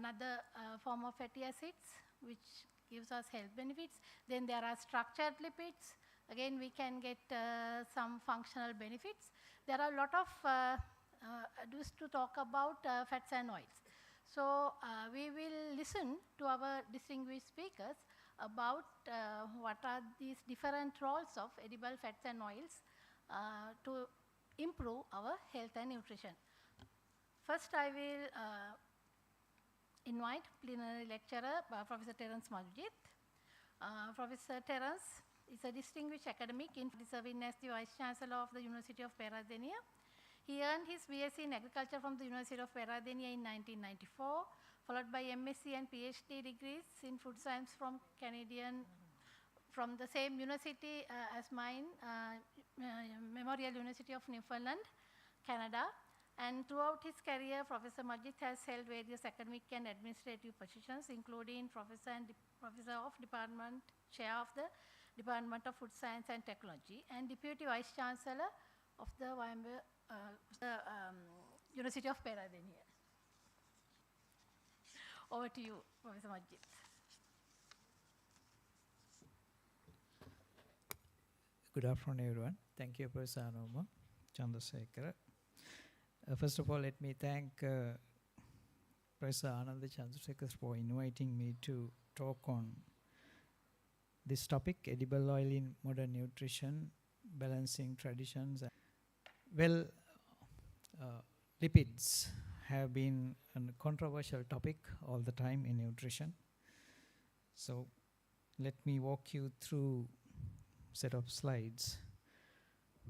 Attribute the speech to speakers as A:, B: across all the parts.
A: another form of fatty acids, which gives us health benefits. Then there are structured lipids. Again, we can get some functional benefits. There are a lot of adduce to talk about fats and oils. So we will listen to our distinguished speakers about what are these different roles of edible fats and oils to improve our health and nutrition. First, I will invite plenary lecturer, Professor Terence Majid. Professor Terence is a distinguished academic serving as the Vice Chancellor of the University of Peradeniya. He earned his BSc in Agriculture from the University of Peradeniya in 1994, followed by MSc and PhD degrees in Food Science from the same university as mine, Memorial University of Newfoundland, Canada. And throughout his career, Professor Majid has held various academic and administrative positions, including Professor of Department, Chair of the Department of Food Science and Technology, and Deputy Vice Chancellor of the University of Peradeniya. Over to you, Professor Majid.
B: Good afternoon, everyone. Thank you, Professor Anuma Chandrasekhara. First of all, let me thank Professor Ananda Chandrasekhara for inviting me to talk on this topic, edible oil in modern nutrition, balancing traditions. Well, lipids have been a controversial topic all the time in nutrition. So let me walk you through a set of slides.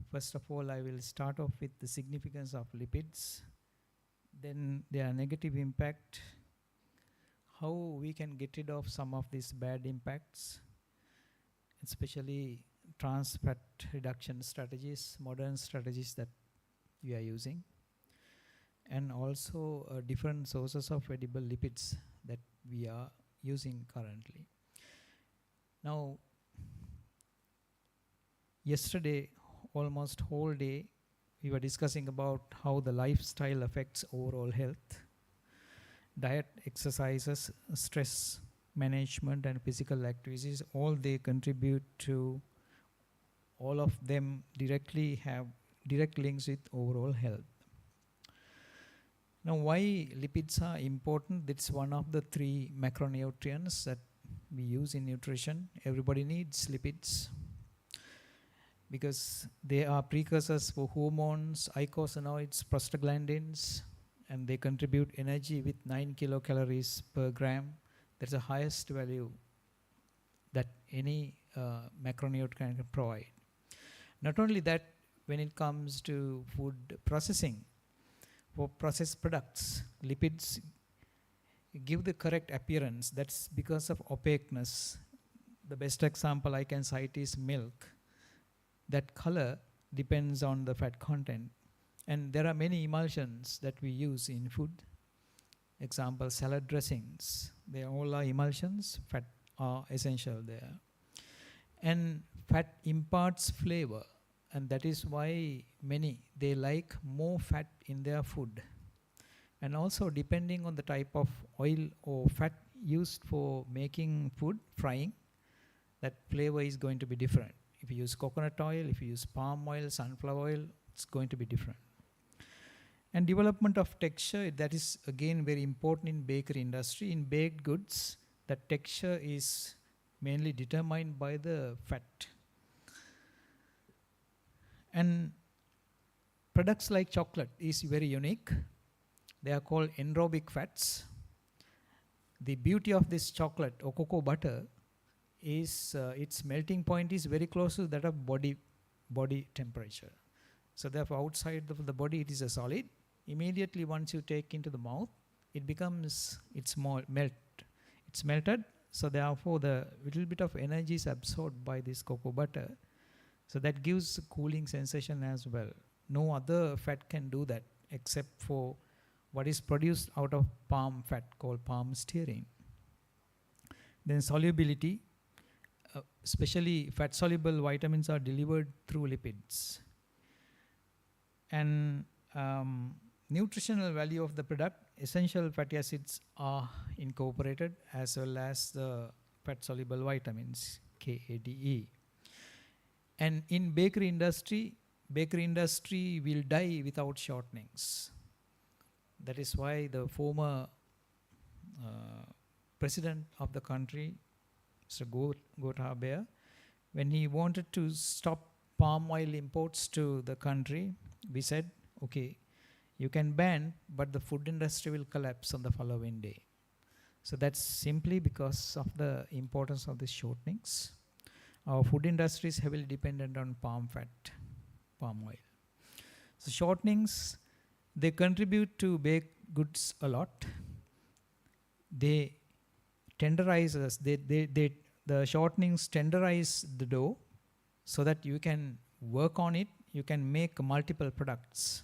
B: First of all, I will start off with the significance of lipids, then their negative impact, how we can get rid of some of these bad impacts, especially trans fat reduction strategies, modern strategies that we are using, and also different sources of edible lipids that we are using currently. Now, yesterday, almost whole day, we were discussing about how the lifestyle affects overall health. Diet, exercises, stress management, and physical activities, all they contribute to, all of them directly have direct links with overall health. Now, why lipids are important? That's one of the 3 macronutrients that we use in nutrition. Everybody needs lipids because they are precursors for hormones, eicosanoids, prostaglandins, and they contribute energy with 9 kilocalories per gram. That's the highest value that any macronutrient can provide. Not only that, when it comes to food processing, for processed products, lipids give the correct appearance. That's because of opaqueness. The best example I can cite is milk. That color depends on the fat content. And there are many emulsions that we use in food. Example, salad dressings. They all are emulsions. Fat are essential there. And fat imparts flavor. And that is why they like more fat in their food. And also depending on the type of oil or fat used for making food, frying, that flavor is going to be different. If you use coconut oil, if you use palm oil, sunflower oil, it's going to be different. And development of texture, that is again very important in bakery industry. In baked goods, the texture is mainly determined by the fat. And products like chocolate is very unique. They are called anaerobic fats. The beauty of this chocolate or cocoa butter is its melting point is very close to that of body temperature. So therefore outside of the body it is a solid. Immediately once you take into the mouth, it's melted. So therefore the little bit of energy is absorbed by this cocoa butter. So that gives a cooling sensation as well. No other fat can do that except for what is produced out of palm fat called palm stearin. Then solubility, especially fat-soluble vitamins are delivered through lipids. And nutritional value of the product, essential fatty acids are incorporated, as well as the fat-soluble vitamins, K, A, D, E. And in bakery industry will die without shortenings. That is why the former president of the country, Mr. Gotabaya, when he wanted to stop palm oil imports to the country, we said, okay, you can ban, but the food industry will collapse on the following day. So that's simply because of the importance of the shortenings. Our food industry is heavily dependent on palm oil. So shortenings, they contribute to baked goods a lot. They tenderize us. The shortenings tenderize the dough so that you can work on it. You can make multiple products.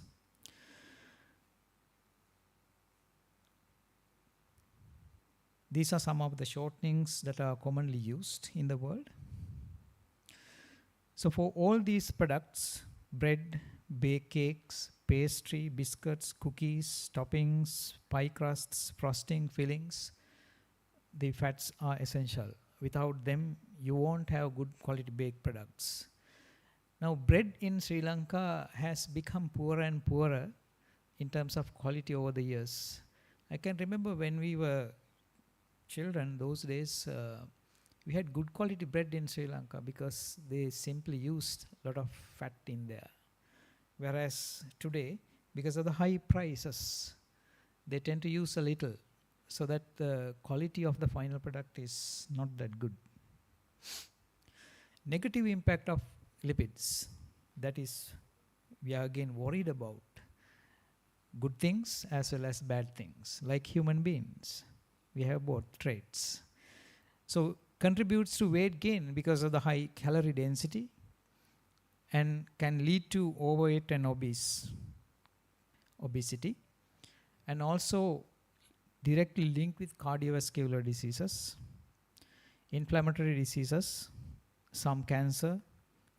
B: These are some of the shortenings that are commonly used in the world. So for all these products, bread, baked cakes, pastry, biscuits, cookies, toppings, pie crusts, frosting, fillings, the fats are essential. Without them, you won't have good quality baked products. Now, bread in Sri Lanka has become poorer and poorer in terms of quality over the years. I can remember when we were children, those days, we had good quality bread in Sri Lanka because they simply used a lot of fat in there. Whereas today, because of the high prices, they tend to use a little, so that the quality of the final product is not that good. Negative impact of lipids, that is, we are again worried about good things as well as bad things. Like human beings, we have both traits. So contributes to weight gain because of the high calorie density and can lead to overweight and obesity, and also directly linked with cardiovascular diseases, inflammatory diseases, some cancer,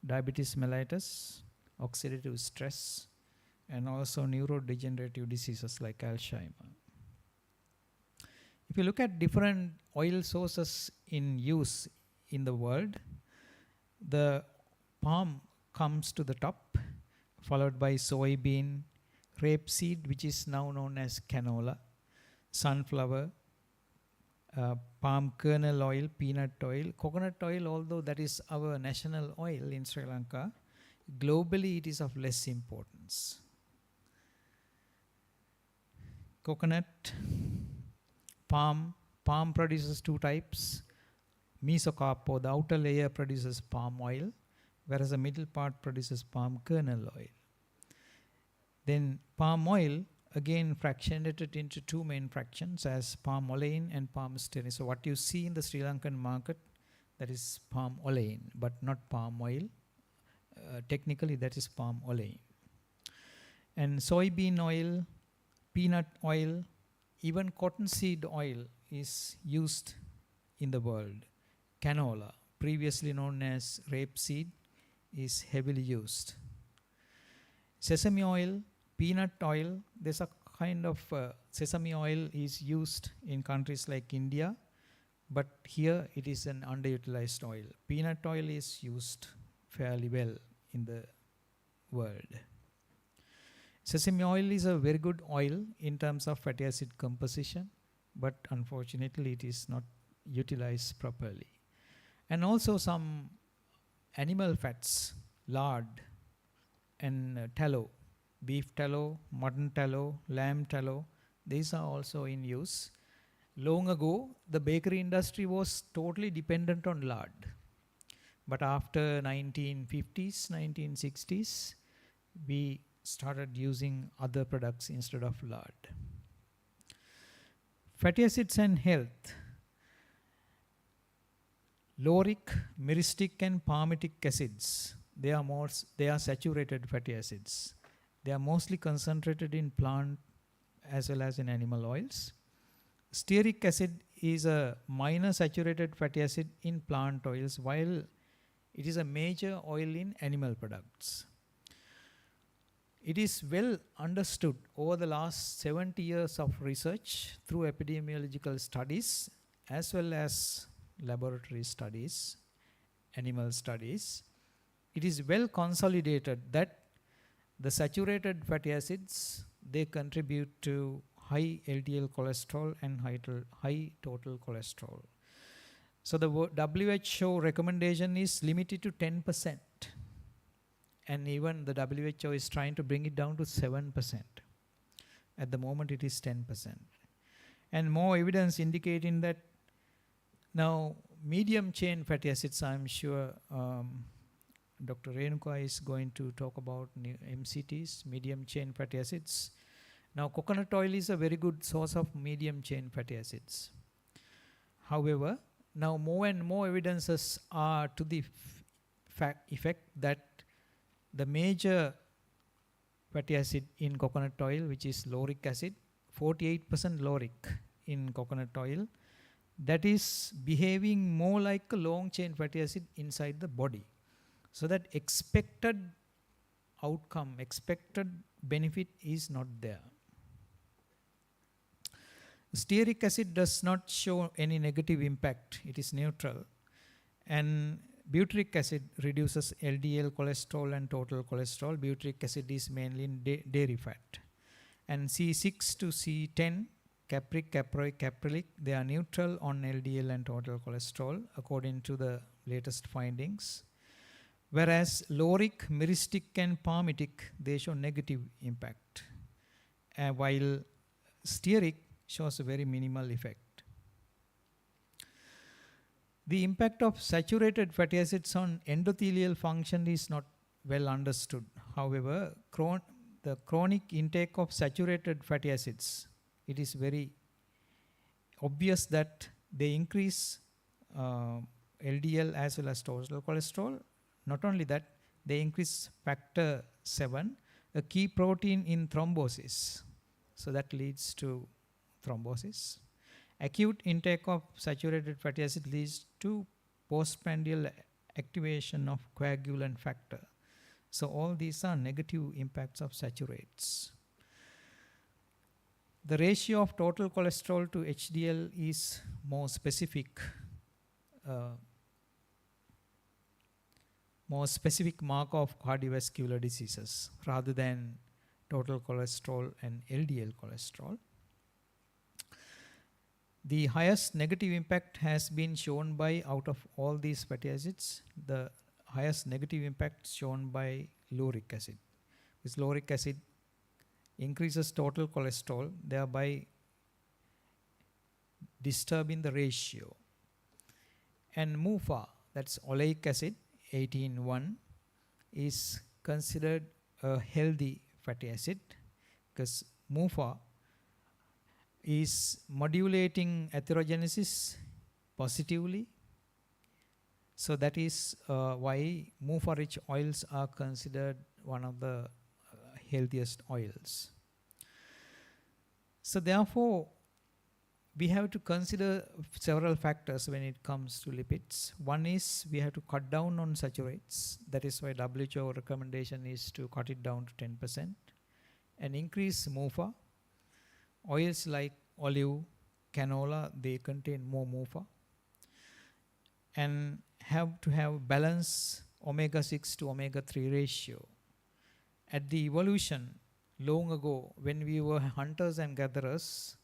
B: diabetes mellitus, oxidative stress, and also neurodegenerative diseases like Alzheimer. If you look at different oil sources in use in the world, the palm comes to the top, followed by soybean, rapeseed, which is now known as canola, sunflower, palm kernel oil, peanut oil, coconut oil, although that is our national oil in Sri Lanka, globally it is of less importance. Coconut, palm produces two types. Mesocarp, the outer layer, produces palm oil, whereas the middle part produces palm kernel oil. Then palm oil, again fractionated into two main fractions as palm olein and palm stearin. So what you see in the Sri Lankan market, that is palm olein, but not palm oil. Technically that is palm olein. And soybean oil, peanut oil, even cottonseed oil is used in the world. Canola, previously known as rapeseed, is heavily used. Sesame oil, peanut oil, there's a kind of sesame oil is used in countries like India, but here it is an underutilized oil. Peanut oil is used fairly well in the world. Sesame oil is a very good oil in terms of fatty acid composition, but unfortunately it is not utilized properly. And also some animal fats, lard and tallow, beef tallow, mutton tallow, lamb tallow, these are also in use. Long ago, the bakery industry was totally dependent on lard. But after 1950s, 1960s, we started using other products instead of lard. Fatty acids and health. Lauric, myristic and palmitic acids, they are saturated fatty acids. They are mostly concentrated in plant as well as in animal oils. Stearic acid is a minor saturated fatty acid in plant oils, while it is a major oil in animal products. It is well understood over the last 70 years of research through epidemiological studies as well as laboratory studies, animal studies. It is well consolidated that the saturated fatty acids, they contribute to high LDL cholesterol and high total cholesterol. So the WHO recommendation is limited to 10%. And even the WHO is trying to bring it down to 7%. At the moment it is 10%. And more evidence indicating that now medium chain fatty acids, I'm sure Dr. Renuka is going to talk about MCTs, medium chain fatty acids. Now coconut oil is a very good source of medium chain fatty acids. However, now more and more evidences are to the effect that the major fatty acid in coconut oil, which is lauric acid, 48% lauric in coconut oil, that is behaving more like a long chain fatty acid inside the body. So that expected outcome, expected benefit is not there. Stearic acid does not show any negative impact, it is neutral. And butyric acid reduces LDL cholesterol and total cholesterol. Butyric acid is mainly in dairy fat. And C6 to C10, capric, caproic, caprylic, they are neutral on LDL and total cholesterol according to the latest findings. Whereas lauric, myristic and palmitic, they show negative impact. While stearic shows a very minimal effect. The impact of saturated fatty acids on endothelial function is not well understood. However, the chronic intake of saturated fatty acids, it is very obvious that they increase LDL as well as total cholesterol. Not only that, they increase factor 7, a key protein in thrombosis. So that leads to thrombosis. Acute intake of saturated fatty acid leads to postprandial activation of coagulant factor. So all these are negative impacts of saturates. The ratio of total cholesterol to HDL is more specific marker of cardiovascular diseases rather than total cholesterol and LDL cholesterol. The highest negative impact has been shown by, out of all these fatty acids, the highest negative impact shown by lauric acid. This lauric acid increases total cholesterol, thereby disturbing the ratio. And MUFA, that's oleic acid, 18-1, is considered a healthy fatty acid because MUFA is modulating atherogenesis positively. So that is why MUFA-rich oils are considered one of the healthiest oils. So therefore, we have to consider several factors when it comes to lipids. One is we have to cut down on saturates. That is why WHO recommendation is to cut it down to 10% and increase MUFA. Oils like olive, canola, they contain more MUFA. And have to have balance omega-6 to omega-3 ratio. At the evolution, long ago, when we were hunters and gatherers,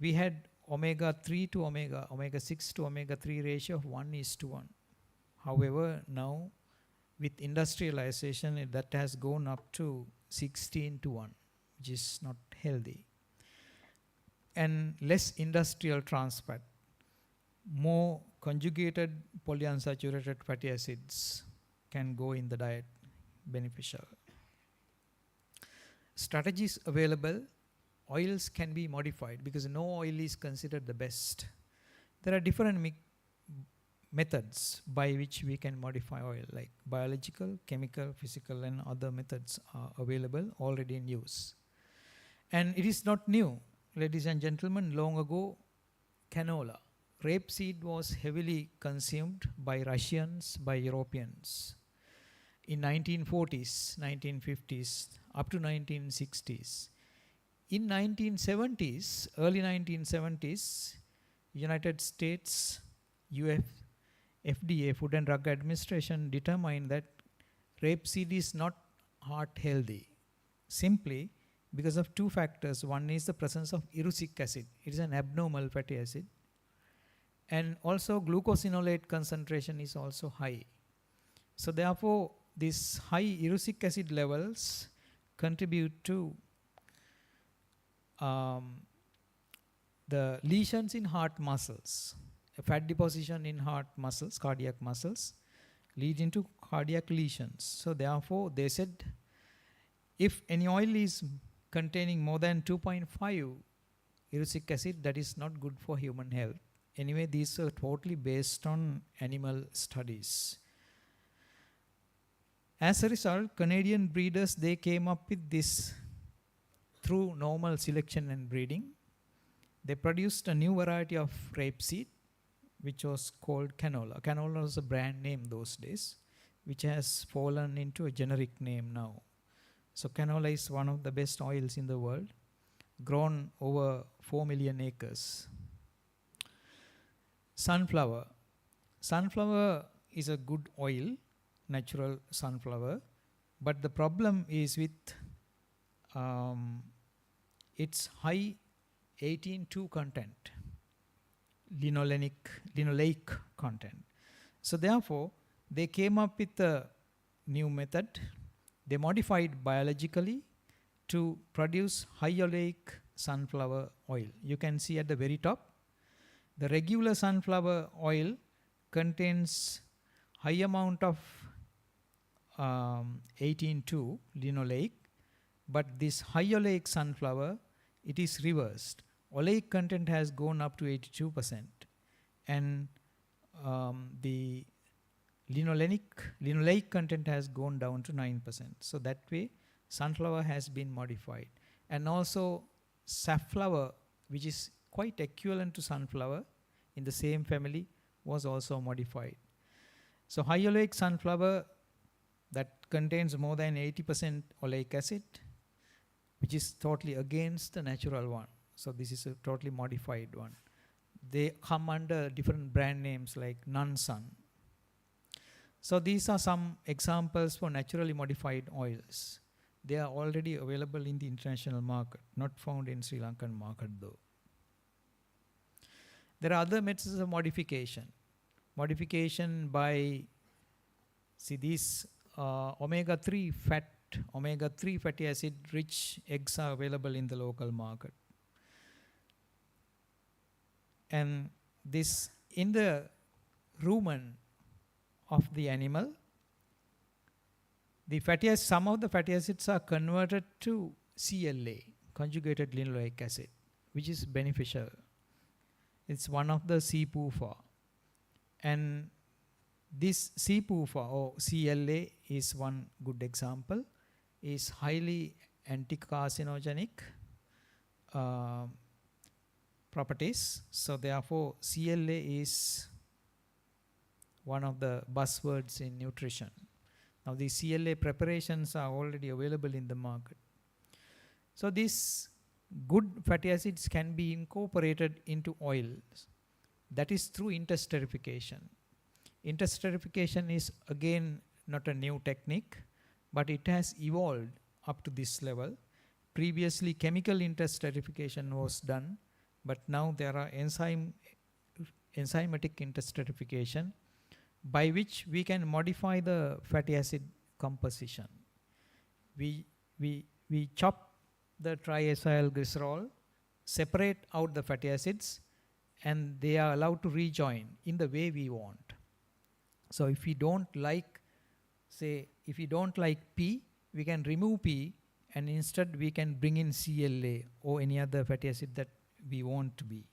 B: we had omega-3 to omega-6 to omega-3 ratio of 1:1. However, now with industrialization, that has gone up to 16:1, which is not healthy. And less industrial trans fat, more conjugated polyunsaturated fatty acids can go in the diet, beneficial. Strategies available, oils can be modified because no oil is considered the best. There are different methods by which we can modify oil, like biological, chemical, physical, and other methods are available, already in use. And it is not new. Ladies and gentlemen, long ago, canola, rapeseed was heavily consumed by Russians, by Europeans. in 1940s, 1950s, up to 1960s. In 1970s, early 1970s, United States FDA, Food and Drug Administration, determined that rapeseed is not heart healthy, simply because of two factors. One is the presence of erucic acid. It is an abnormal fatty acid. And also glucosinolate concentration is also high. So therefore, these high erucic acid levels contribute to the lesions in heart muscles. A fat deposition in heart muscles, cardiac muscles, lead into cardiac lesions. So therefore, they said if any oil is containing more than 2.5 erucic acid, that is not good for human health. Anyway, these are totally based on animal studies. As a result, Canadian breeders, they came up with this through normal selection and breeding. They produced a new variety of rapeseed, which was called canola. Canola was a brand name those days, which has fallen into a generic name now. So canola is one of the best oils in the world, grown over 4 million acres. Sunflower. Sunflower is a good oil, natural sunflower, but the problem is with its high 18.2 content, linoleic content. So therefore, they came up with a new method. They modified biologically to produce high oleic sunflower oil. You can see at the very top, the regular sunflower oil contains high amount of 18.2 linoleic, but this high oleic sunflower, it is reversed. Oleic content has gone up to 82%, and the linoleic content has gone down to 9%. So that way, sunflower has been modified. And also safflower, which is quite equivalent to sunflower in the same family, was also modified. So high oleic sunflower that contains more than 80% oleic acid, which is totally against the natural one. So this is a totally modified one. They come under different brand names like Nssl. So these are some examples for naturally modified oils. They are already available in the international market, not found in Sri Lankan market though. There are other methods of modification. Modification by, see these omega-3 fatty acid rich eggs are available in the local market. And this, in the rumen of the animal, the fatty acids, some of the fatty acids are converted to CLA, conjugated linoleic acid, which is beneficial. It's one of the CPUFA. And this CPUFA or CLA is one good example, is highly anti-carcinogenic properties. So therefore, CLA is one of the buzzwords in nutrition. Now the CLA preparations are already available in the market. So these good fatty acids can be incorporated into oils. That is through interesterification. Interesterification is again not a new technique, but it has evolved up to this level. Previously chemical interesterification was done, but now there are enzymatic interesterification, by which we can modify the fatty acid composition. We chop the triacylglycerol, separate out the fatty acids, and they are allowed to rejoin in the way we want. So if we don't like, say, if we don't like P, we can remove P, and instead we can bring in CLA or any other fatty acid that we want to be.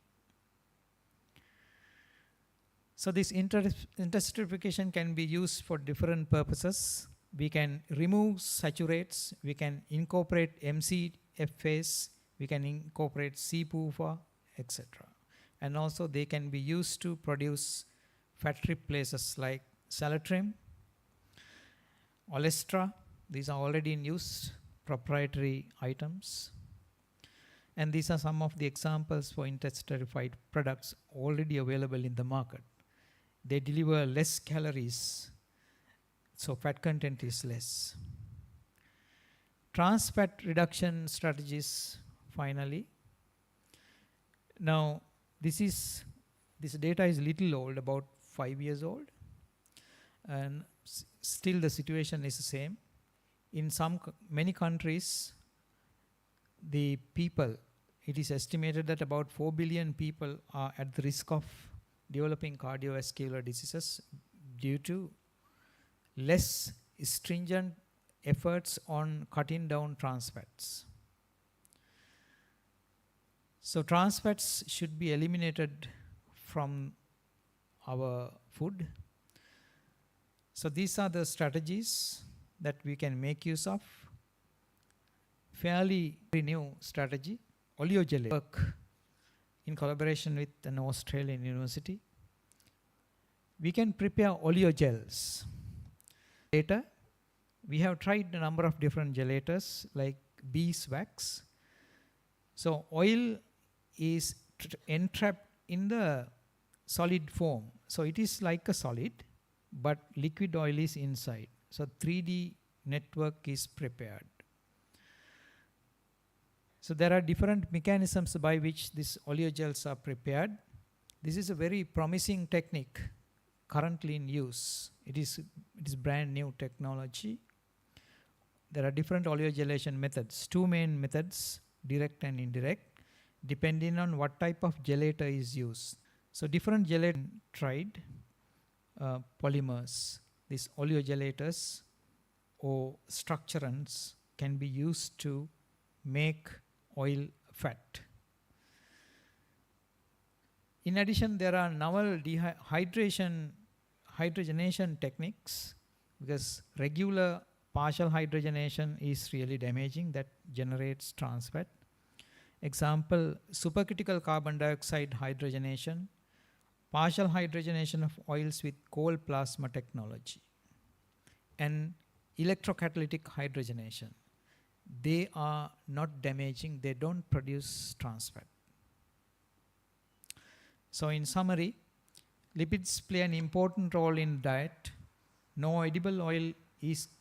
B: So this interesterification can be used for different purposes. We can remove saturates, we can incorporate MCFAs, we can incorporate CPUFA, etc. And also they can be used to produce fat replacers like salatrim. Olestra, these are already in use, proprietary items. And these are some of the examples for intesterified products already available in the market. They deliver less calories, so fat content is less. Trans fat reduction strategies, finally. Now, this data is little old, about 5 years old, and still the situation is the same. In many countries, the people, it is estimated that about 4 billion people are at the risk of developing cardiovascular diseases due to less stringent efforts on cutting down trans fats. So trans fats should be eliminated from our food. So these are the strategies that we can make use of. Fairly new strategy, oleogelate, work in collaboration with an Australian university. We can prepare oleogels. Later, we have tried a number of different gelators like beeswax. So oil is entrapped in the solid form. So it is like a solid, but liquid oil is inside. So 3D network is prepared. So there are different mechanisms by which these oleogels are prepared. This is a very promising technique currently in use. It is brand new technology. There are different oleogelation methods, 2 main methods, direct and indirect, depending on what type of gelator is used. So different gelator tried, polymers, these oleogelators or structurants can be used to make oil fat. In addition, there are novel hydrogenation techniques, because regular partial hydrogenation is really damaging, that generates trans fat. Example, supercritical carbon dioxide hydrogenation, partial hydrogenation of oils with coal plasma technology, and electrocatalytic hydrogenation. They are not damaging, they don't produce trans fat. So in summary, lipids play an important role in diet. No edible oil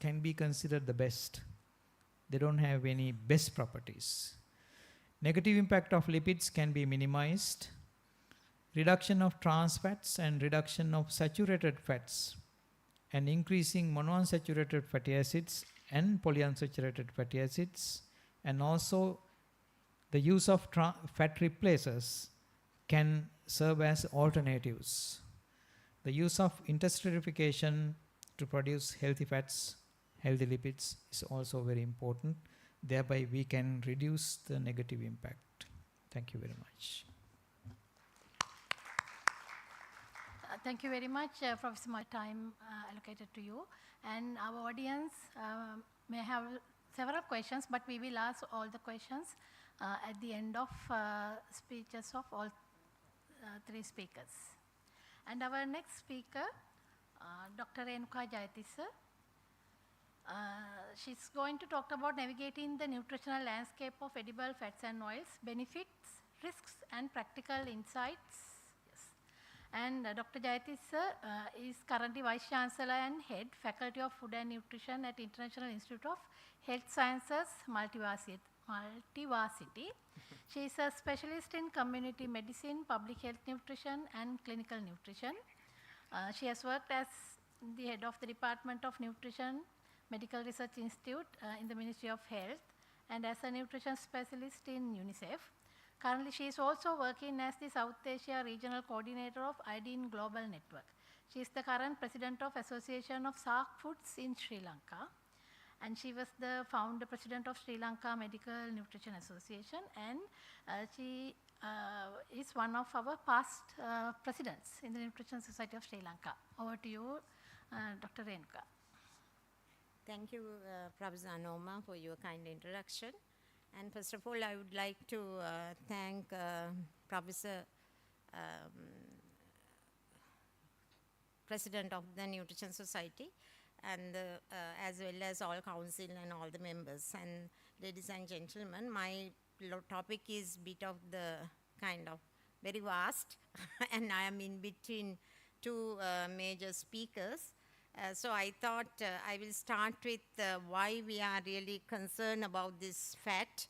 B: can be considered the best. They don't have any best properties. Negative impact of lipids can be minimized. Reduction of trans fats and reduction of saturated fats and increasing monounsaturated fatty acids and polyunsaturated fatty acids, and also the use of fat replacers can serve as alternatives. The use of intesterification to produce healthy fats, healthy lipids is also very important. Thereby we can reduce the negative impact. Thank you very much.
A: Thank you very much, Professor. My time allocated to you. And our audience may have several questions, but we will ask all the questions at the end of speeches of all 3 speakers. And our next speaker, Dr. Renuka Jayatissa. She's going to talk about navigating the nutritional landscape of edible fats and oils, benefits, risks, and practical insights. And Dr. Jayatissa is currently Vice Chancellor and Head, Faculty of Food and Nutrition at International Institute of Health Sciences, Multivarsity. She is a specialist in community medicine, public health nutrition, and clinical nutrition. She has worked as the head of the Department of Nutrition, Medical Research Institute in the Ministry of Health, and as a nutrition specialist in UNICEF. Currently, she is also working as the South Asia Regional Coordinator of Iodine Global Network. She is the current President of Association of SARC Foods in Sri Lanka. And she was the founder president of Sri Lanka Medical Nutrition Association, and she is one of our past presidents in the Nutrition Society of Sri Lanka. Over to you, Dr. Renuka.
C: Thank you, Professor Anoma, for your kind introduction. And first of all, I would like to thank Professor President of the Nutrition Society, and as well as all council and all the members. And ladies and gentlemen, my topic is bit of the kind of very vast and I am in between two major speakers. So I thought I will start with why we are really concerned about this fact.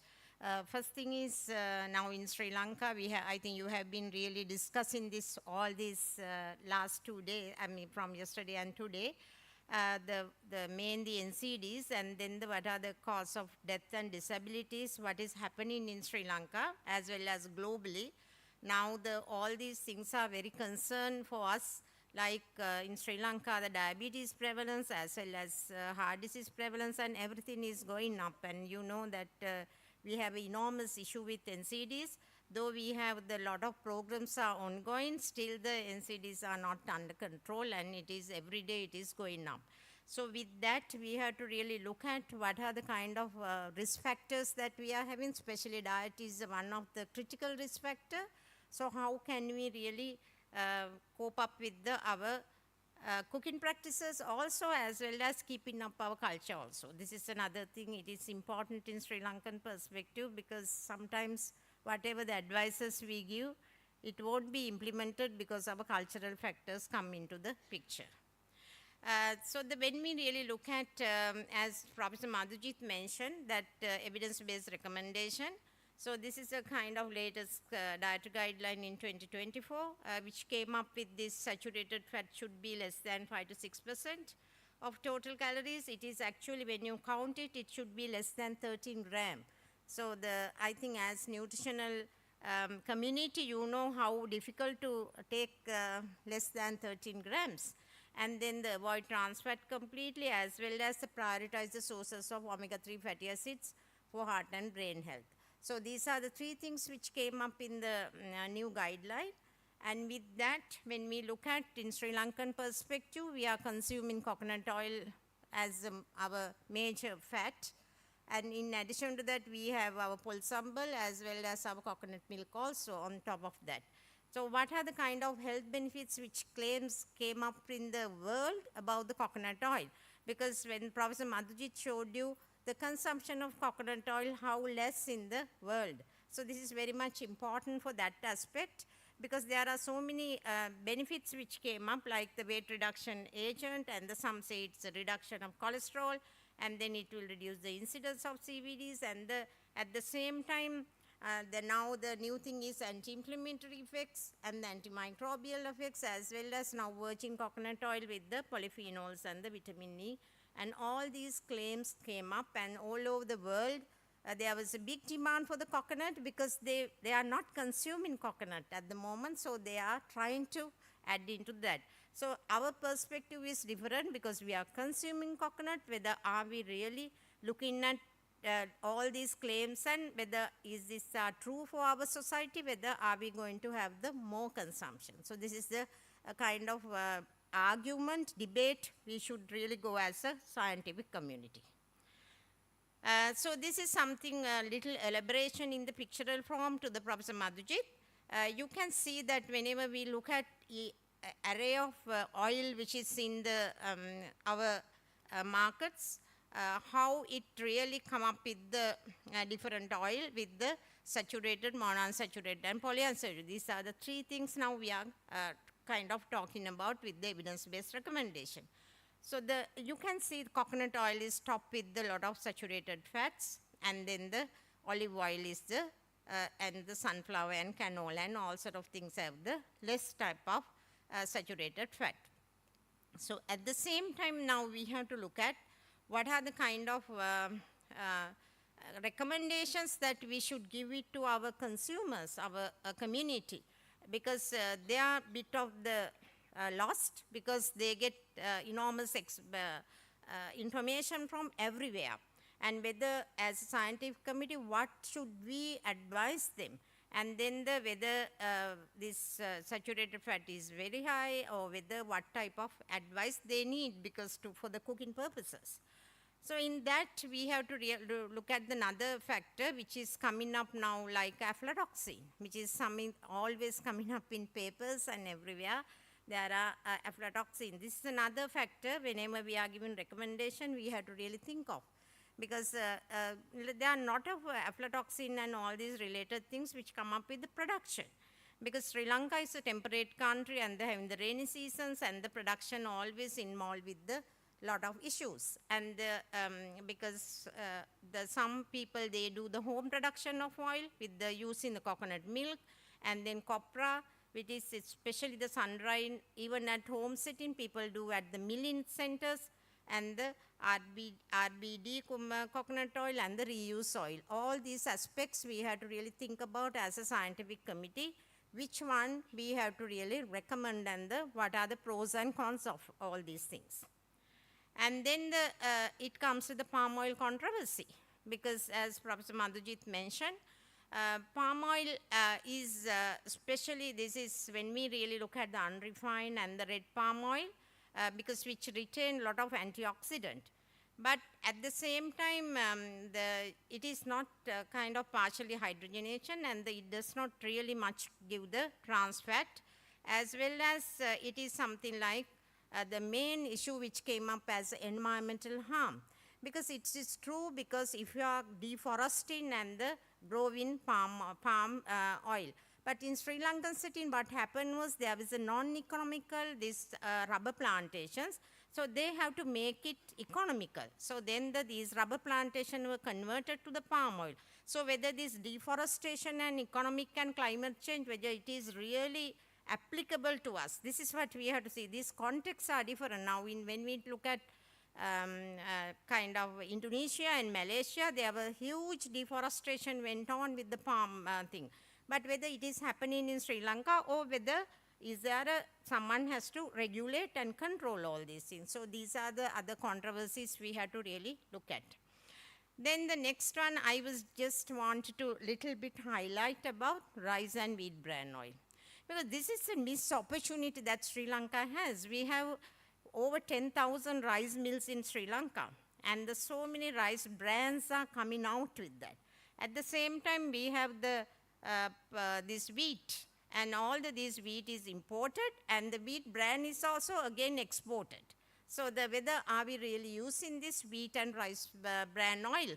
C: First thing is now in Sri Lanka, I think you have been really discussing this all these last 2 days, I mean from yesterday and today. The main the NCDs and then what are the cause of death and disabilities, what is happening in Sri Lanka as well as globally. Now all these things are very concern for us, like in Sri Lanka the diabetes prevalence as well as heart disease prevalence and everything is going up, and you know that we have an enormous issue with NCDs. Though we have the lot of programs are ongoing, still the NCDs are not under control and it is every day it is going up. So with that we have to really look at what are the kind of risk factors that we are having, especially diet is one of the critical risk factor. So how can we really cope up with our cooking practices also as well as keeping up our culture also. This is another thing, it is important in Sri Lankan perspective because sometimes whatever the advices we give, it won't be implemented because our cultural factors come into the picture. So when we really look at, as Professor Madhujit mentioned, that evidence-based recommendation. So this is a kind of latest dietary guideline in 2024, which came up with this saturated fat should be less than 5 to 6% of total calories. It is actually, when you count it, it should be less than 13 grams. So I think as nutritional community, you know how difficult to take less than 13 grams. And then avoid trans fat completely as well as prioritize the sources of omega-3 fatty acids for heart and brain health. So these are the three things which came up in the new guideline. And with that, when we look at in Sri Lankan perspective, we are consuming coconut oil as our major fat. And in addition to that, we have our pulsambal as well as our coconut milk also on top of that. So what are the kind of health benefits which claims came up in the world about the coconut oil? Because when Professor Madhujit showed you the consumption of coconut oil, how less in the world. So this is very much important for that aspect because there are so many benefits which came up, like the weight reduction agent, and some say it's a reduction of cholesterol, and then it will reduce the incidence of CVDs, and at the same time, now the new thing is anti-inflammatory effects and the antimicrobial effects, as well as now virgin coconut oil with the polyphenols and the vitamin E. And all these claims came up, and all over the world, there was a big demand for the coconut because they are not consuming coconut at the moment, so they are trying to add into that. So our perspective is different because we are consuming coconut, whether are we really looking at all these claims and whether is this true for our society, whether are we going to have the more consumption. So this is the kind of argument, debate we should really go as a scientific community. So this is something, a little elaboration in the pictorial form to the Professor Madhujit. You can see that whenever we look at array of oil which is in the our markets, how it really come up with the different oil with the saturated, monounsaturated and polyunsaturated. These are the three things now we are kind of talking about with the evidence-based recommendation. So you can see the coconut oil is topped with a lot of saturated fats, and then the olive oil is the, and the sunflower and canola and all sort of things have the less type of saturated fat. So at the same time now we have to look at what are the kind of recommendations that we should give it to our consumers, our community, because they are bit of the lost because they get enormous information from everywhere. And whether as a scientific committee, what should we advise them? And then whether this saturated fat is very high or whether what type of advice they need because for the cooking purposes. So in that we have to look at another factor which is coming up now, like aflatoxin, which is something always coming up in papers and everywhere. there are aflatoxin. This is another factor whenever we are given recommendation we have to really think of, because there are not of aflatoxin and all these related things which come up with the production. Because Sri Lanka is a temperate country and they have the rainy seasons and the production always involved with the lot of issues. And because some people, they do the home production of oil with the use in the coconut milk, and then copra, which is especially the sun-dried, even at home setting, people do at the milling centers, and the RBD coconut oil and the reuse oil. All these aspects we have to really think about as a scientific committee, which one we have to really recommend and what are the pros and cons of all these things. And then it comes to the palm oil controversy, because as Professor Madhujit mentioned, palm oil is especially, this is when we really look at the unrefined and the red palm oil, because which retain a lot of antioxidant. But at the same time, it is not kind of partially hydrogenation, and it does not really much give the trans fat, as well as it is something like the main issue which came up as environmental harm. Because it is true, because if you are deforesting and growing palm oil. But in Sri Lankan setting, what happened was there was a non-economical, rubber plantations. So they have to make it economical. So then these rubber plantations were converted to the palm oil. So whether this deforestation and economic and climate change, whether it is really applicable to us, this is what we have to see. These contexts are different now. When we look at kind of Indonesia and Malaysia, there was huge deforestation went on with the palm thing. But whether it is happening in Sri Lanka, or whether is there someone has to regulate and control all these things. So these are the other controversies we have to really look at. Then the next one, I was just wanted to little bit highlight about rice and wheat bran oil. Because this is a missed opportunity that Sri Lanka has. We have over 10,000 rice mills in Sri Lanka, and so many rice brands are coming out with that. At the same time, we have this wheat, and all this wheat is imported, and the wheat bran is also again exported. So whether are we really using this wheat and rice bran oil?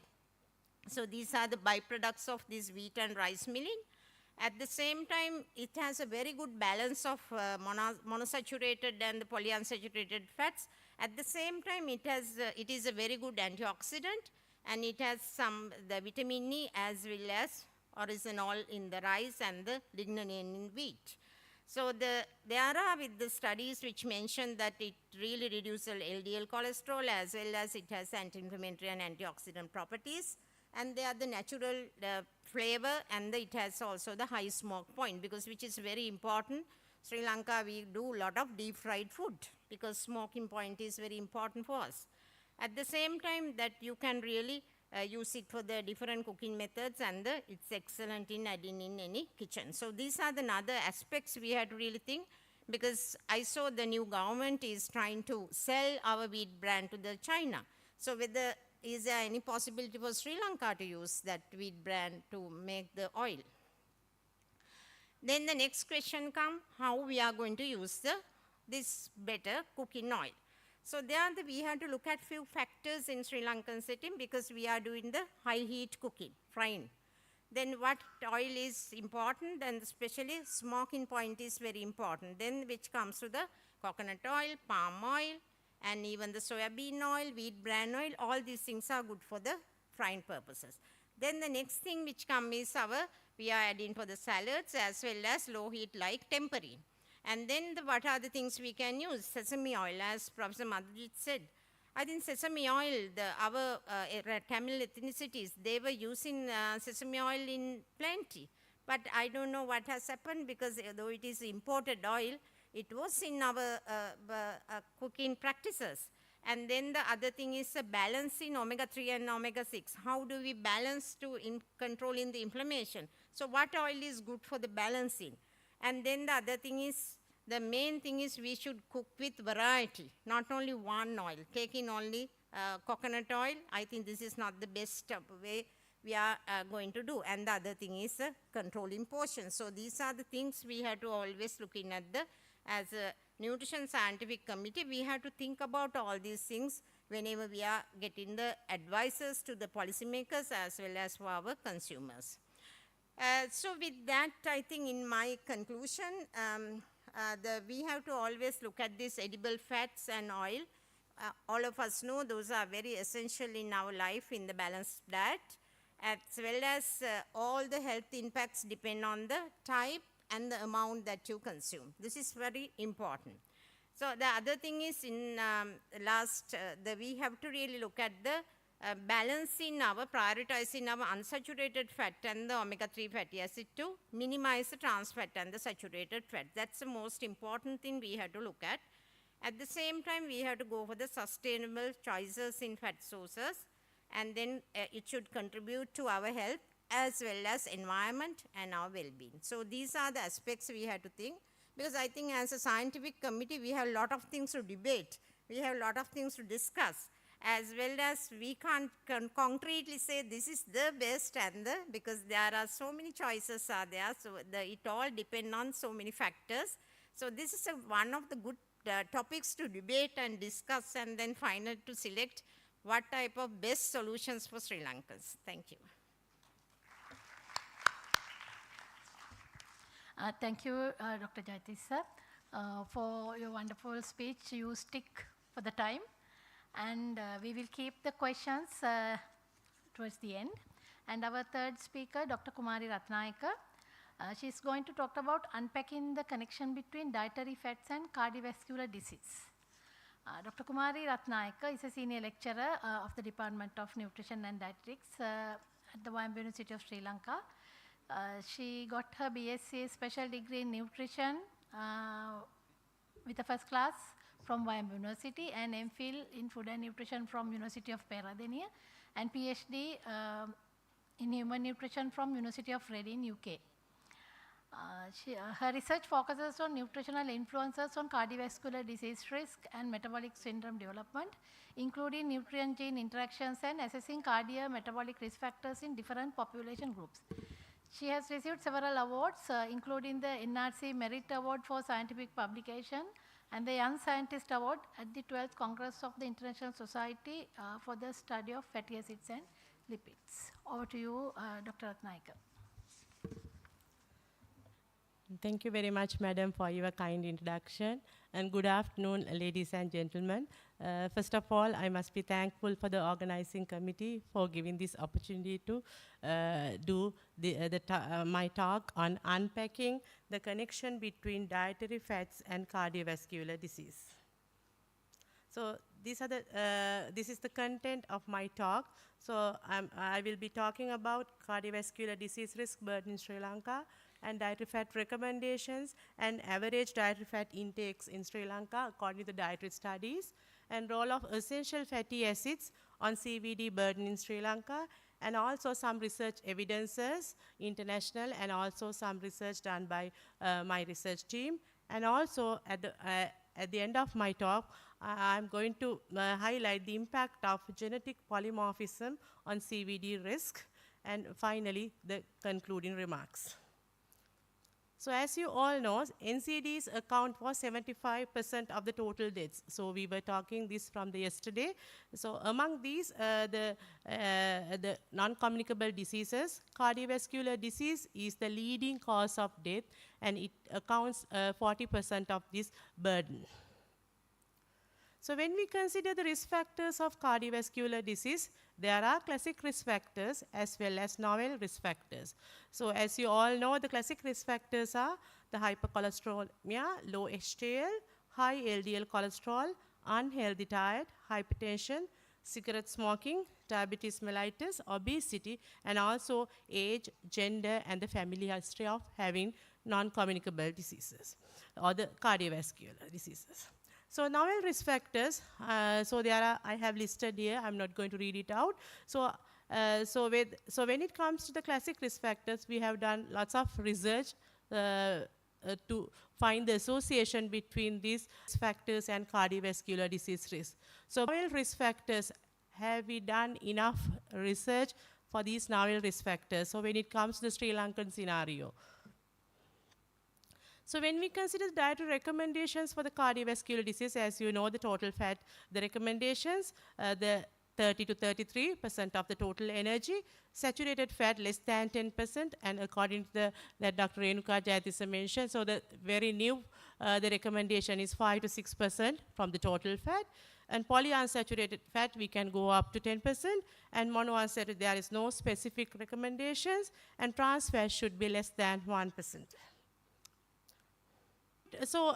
C: So these are the byproducts of this wheat and rice milling. At the same time, it has a very good balance of monosaturated and the polyunsaturated fats. At the same time, it is a very good antioxidant, and it has the vitamin E as well as oryzanol in the rice and the lignin in wheat. So there are with the studies which mention that it really reduces LDL cholesterol, as well as it has anti-inflammatory and antioxidant properties. And they are the natural flavor, and it has also the high smoke point, because which is very important. Sri Lanka, we do a lot of deep fried food, because smoking point is very important for us. At the same time, that you can really use it for the different cooking methods, and it's excellent in adding in any kitchen. So these are the other aspects we have to really think, because I saw the new government is trying to sell our wheat bran to the China. So is there any possibility for Sri Lanka to use that wheat bran to make the oil? Then the next question comes, how we are going to use this better cooking oil. So we have to look at few factors in Sri Lankan setting, because we are doing the high heat cooking, frying. Then what oil is important, and especially smoking point is very important. Then which comes to the coconut oil, palm oil, and even the soybean oil, wheat bran oil, all these things are good for the frying purposes. Then the next thing which comes is we are adding for the salads, as well as low heat like tempering. And then what are the things we can use? Sesame oil, as Professor Madhujit said. I think sesame oil, our Tamil ethnicities, they were using sesame oil in plenty. But I don't know what has happened, because though it is imported oil, it was in our cooking practices. And then the other thing is balancing omega-3 and omega-6. How do we balance to controlling the inflammation? So what oil is good for the balancing? And then the other thing is, the main thing is we should cook with variety, not only one oil. Taking only coconut oil, I think this is not the best way, we are going to do. And the other thing is controlling portions. So these are the things we have to always look in at as a nutrition scientific committee, we have to think about all these things whenever we are getting the advices to the policymakers as well as for our consumers. So with that, I think in my conclusion, we have to always look at these edible fats and oil. All of us know those are very essential in our life in the balanced diet, as well as all the health impacts depend on the type and the amount that you consume. This is very important. So the other thing is in we have to really look at the prioritizing our unsaturated fat and the omega-3 fatty acid to minimize the trans fat and the saturated fat. That's the most important thing we have to look at. At the same time, we have to go for the sustainable choices in fat sources, and then it should contribute to our health as well as environment and our well-being. So these are the aspects we have to think, because I think as a scientific committee, we have a lot of things to debate. We have a lot of things to discuss, as well as we can't concretely say this is the best because there are so many choices are there. So it all depends on so many factors. So this is one of the good topics to debate and discuss, and then finally to select what type of best solutions for Sri Lankans. Thank you.
A: Thank you, Dr. Jayati sir, for your wonderful speech. You stick for the time, and we will keep the questions towards the end. And our third speaker, Dr. Kumari Ratnayaka, she is going to talk about unpacking the connection between dietary fats and cardiovascular disease. Dr. Kumari Ratnayaka is a senior lecturer of the Department of Nutrition and Dietetics at the Wayamba University of Sri Lanka. She got her BSc special degree in nutrition with a first class from Wayamba University, and MPhil in food and nutrition from University of Peradeniya, and PhD in human nutrition from University of Reading, UK. Her research focuses on nutritional influences on cardiovascular disease risk and metabolic syndrome development, including nutrient-gene interactions and assessing cardiometabolic risk factors in different population groups. She has received several awards, including the NRC Merit Award for Scientific Publication and the Young Scientist Award at the 12th Congress of the International Society for the Study of Fatty Acids and Lipids. Over to you, Dr. Ratnayaka.
D: Thank you very much, Madam, for your kind introduction. And good afternoon, ladies and gentlemen. First of all, I must be thankful for the organizing committee for giving this opportunity to do my talk on unpacking the connection between dietary fats and cardiovascular disease. So this is the content of my talk. So I will be talking about cardiovascular disease risk burden in Sri Lanka, and dietary fat recommendations and average dietary fat intakes in Sri Lanka according to the dietary studies, and role of essential fatty acids on CVD burden in Sri Lanka, and also some research evidences, international, and also some research done by my research team. And also at the end of my talk, I'm going to highlight the impact of genetic polymorphism on CVD risk, and finally the concluding remarks. So as you all know, NCDs account for 75% of the total deaths. So we were talking this from the yesterday. So among these, the non-communicable diseases, cardiovascular disease is the leading cause of death, and it accounts 40% of this burden. So when we consider the risk factors of cardiovascular disease, there are classic risk factors as well as novel risk factors. So as you all know, the classic risk factors are the hypercholesterolemia, low HDL, high LDL cholesterol, unhealthy diet, hypertension, cigarette smoking, diabetes mellitus, obesity, and also age, gender, and the family history of having non-communicable diseases or the cardiovascular diseases. So novel risk factors, so there are, I have listed here, I'm not going to read it out. So when it comes to the classic risk factors, we have done lots of research to find the association between these factors and cardiovascular disease risk. So novel risk factors, have we done enough research for these novel risk factors. So when it comes to the Sri Lankan scenario. So when we consider the dietary recommendations for the cardiovascular disease, as you know, the total fat, the recommendations, the 30 to 33% of the total energy, saturated fat less than 10%, and according to that Dr. Renuka Jayatissa mentioned, so the very new, the recommendation is 5 to 6% from the total fat, and polyunsaturated fat we can go up to 10%, and monounsaturated there is no specific recommendations, and trans fat should be less than 1%. So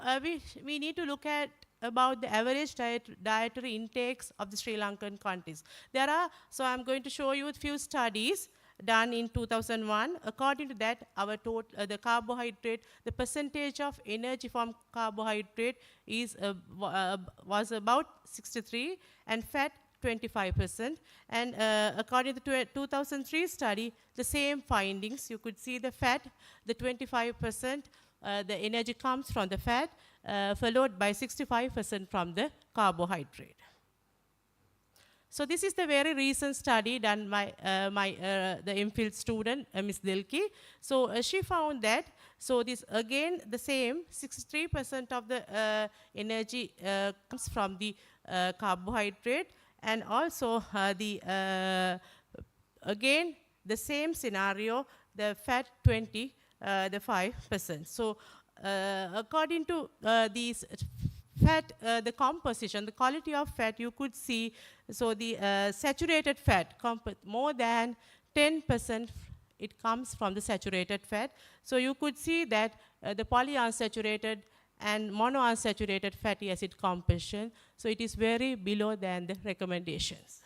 D: we need to look at about the average dietary intakes of the Sri Lankan countries. There are, so I'm going to show you a few studies done in 2001. According to that, our total, the carbohydrate, the percentage of energy from carbohydrate is, was about 63, and fat 25%. And according to the 2003 study, the same findings, you could see the fat, the 25%, the energy comes from the fat, followed by 65% from the carbohydrate. So this is the very recent study done by the MPhil student, Ms. Dilki. So she found that, so this again the same, 63% of the energy comes from the carbohydrate, and also again the same scenario, the fat 20, the 5%. So according to these fat, the composition, the quality of fat, you could see, so the saturated fat, more than 10%, it comes from the saturated fat. So you could see that the polyunsaturated and monounsaturated fatty acid composition, so it is very below than the recommendations.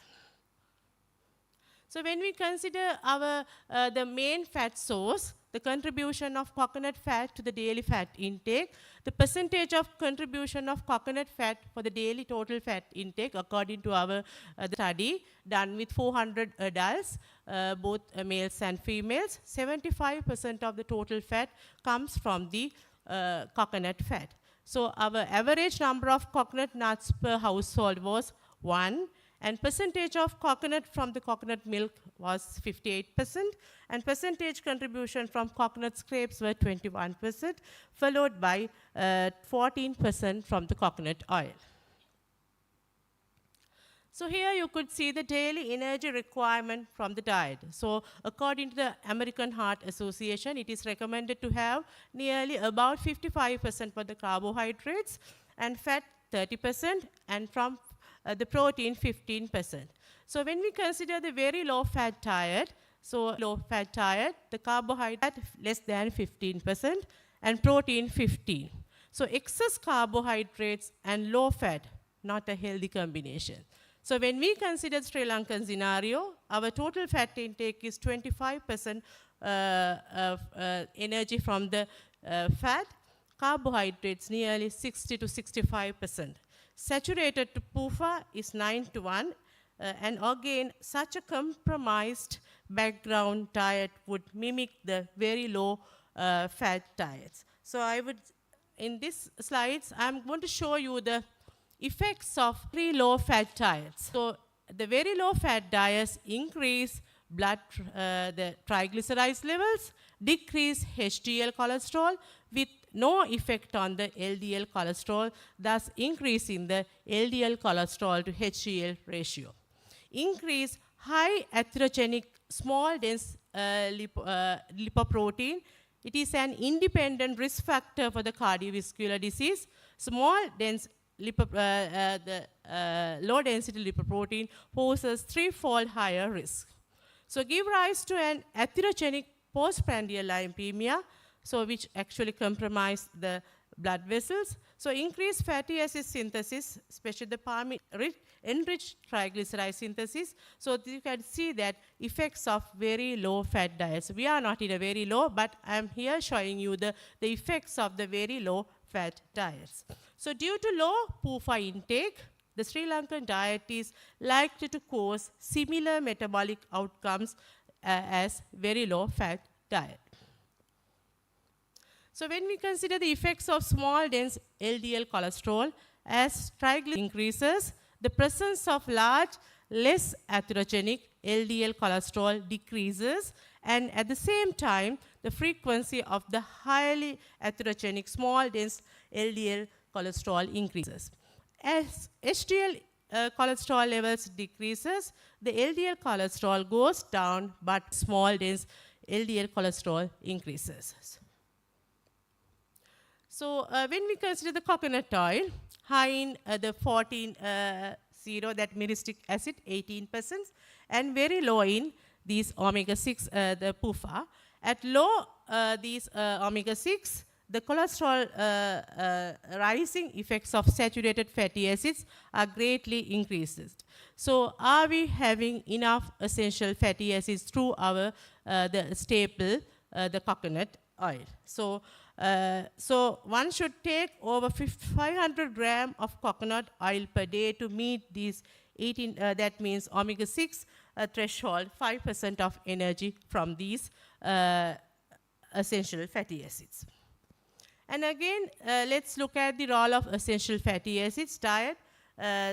D: So when we consider our the main fat source, the contribution of coconut fat to the daily fat intake, the percentage of contribution of coconut fat for the daily total fat intake, according to our study done with 400 adults, both males and females, 75% of the total fat comes from the coconut fat. So our average number of coconut nuts per household was 1, and percentage of coconut from the coconut milk was 58%, and percentage contribution from coconut scrapes were 21%, followed by 14% from the coconut oil. So here you could see the daily energy requirement from the diet. So according to the American Heart Association, it is recommended to have nearly about 55% for the carbohydrates, and fat 30%, and from the protein 15%. So when we consider the very low fat diet, so low fat diet, the carbohydrate less than 15% and protein 15. So excess carbohydrates and low fat, not a healthy combination. So when we consider Sri Lankan scenario, our total fat intake is 25% of energy from the fat, carbohydrates nearly 60 to 65%. Saturated to PUFA is 9 to 1, and again, such a compromised background diet would mimic the very low fat diets. So I would, in these slides, I'm going to show you the effects of very low fat diets. So the very low fat diets increase the triglycerides levels, decrease HDL cholesterol with no effect on the LDL cholesterol, thus increasing the LDL cholesterol to HDL ratio. Increase high atherogenic small dense lipoprotein. It is an independent risk factor for the cardiovascular disease. Small dense low density lipoprotein poses 3-fold higher risk. So give rise to an atherogenic postprandial lipemia, so which actually compromise the blood vessels. So increased fatty acid synthesis, especially the palm-enriched triglyceride synthesis. So you can see that effects of very low fat diets. We are not in a very low, but I'm here showing you the effects of the very low fat diets. So due to low PUFA intake, the Sri Lankan diet is likely to cause similar metabolic outcomes as very low fat diet. So when we consider the effects of small dense LDL cholesterol, as triglycerides increases, the presence of large, less atherogenic LDL cholesterol decreases, and at the same time, the frequency of the highly atherogenic small dense LDL cholesterol increases. As HDL cholesterol levels decreases, the LDL cholesterol goes down, but small dense LDL cholesterol increases. So when we consider the coconut oil, high in the 14 that myristic acid, 18%, and very low in these omega-6, the PUFA. At low these omega-6, the cholesterol rising effects of saturated fatty acids are greatly increased. So are we having enough essential fatty acids through our the staple, the coconut oil? So one should take over 500 grams of coconut oil per day to meet these 18, that means omega-6 threshold, 5% of energy from these essential fatty acids. And again, let's look at the role of essential fatty acids diet.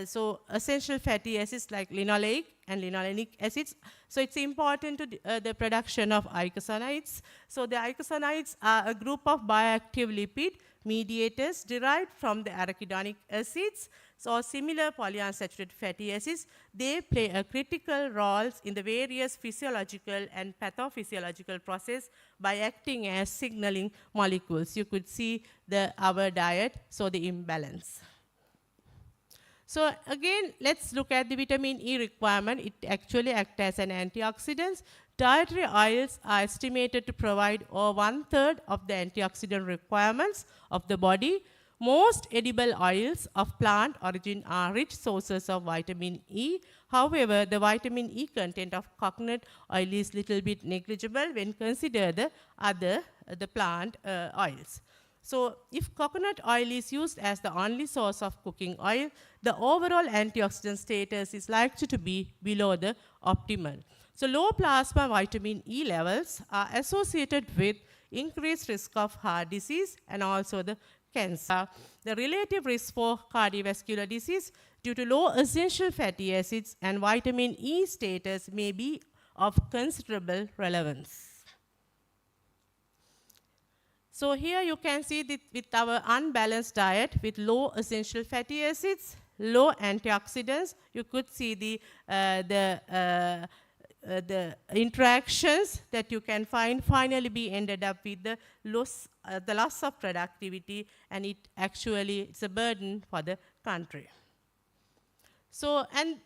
D: So essential fatty acids like linoleic and linolenic acids. So it's important to the production of eicosanoids. So the eicosanoids are a group of bioactive lipid mediators derived from the arachidonic acids. So similar polyunsaturated fatty acids, they play a critical role in the various physiological and pathophysiological process by acting as signaling molecules. You could see our diet, so the imbalance. So again, let's look at the vitamin E requirement. It actually acts as an antioxidant. Dietary oils are estimated to provide over 1/3 of the antioxidant requirements of the body. Most edible oils of plant origin are rich sources of vitamin E. However, the vitamin E content of coconut oil is little bit negligible when considered the plant oils. So if coconut oil is used as the only source of cooking oil, the overall antioxidant status is likely to be below the optimal. So low plasma vitamin E levels are associated with increased risk of heart disease and also the cancer. The relative risk for cardiovascular disease due to low essential fatty acids and vitamin E status may be of considerable relevance. So here you can see that with our unbalanced diet with low essential fatty acids, low antioxidants, you could see the interactions that you can find finally be ended up with the loss of productivity, and it's a burden for the country. So, and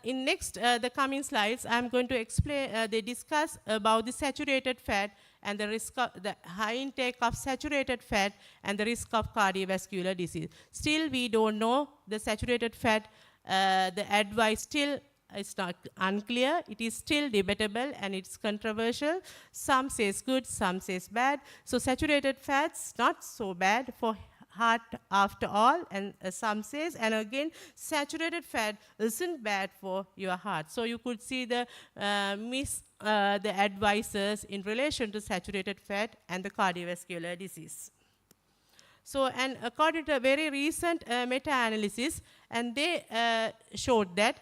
D: in next, the coming slides, I'm going to explain, they discuss about the saturated fat and the risk of the high intake of saturated fat and the risk of cardiovascular disease. Still, we don't know the saturated fat, the advice still is not unclear. It is still debatable and it's controversial. Some says good, some says bad. So saturated fats not so bad for heart after all, and some says, and again, saturated fat isn't bad for your heart. So you could see the the advices in relation to saturated fat and the cardiovascular disease. So, and according to a very recent meta-analysis, and they showed that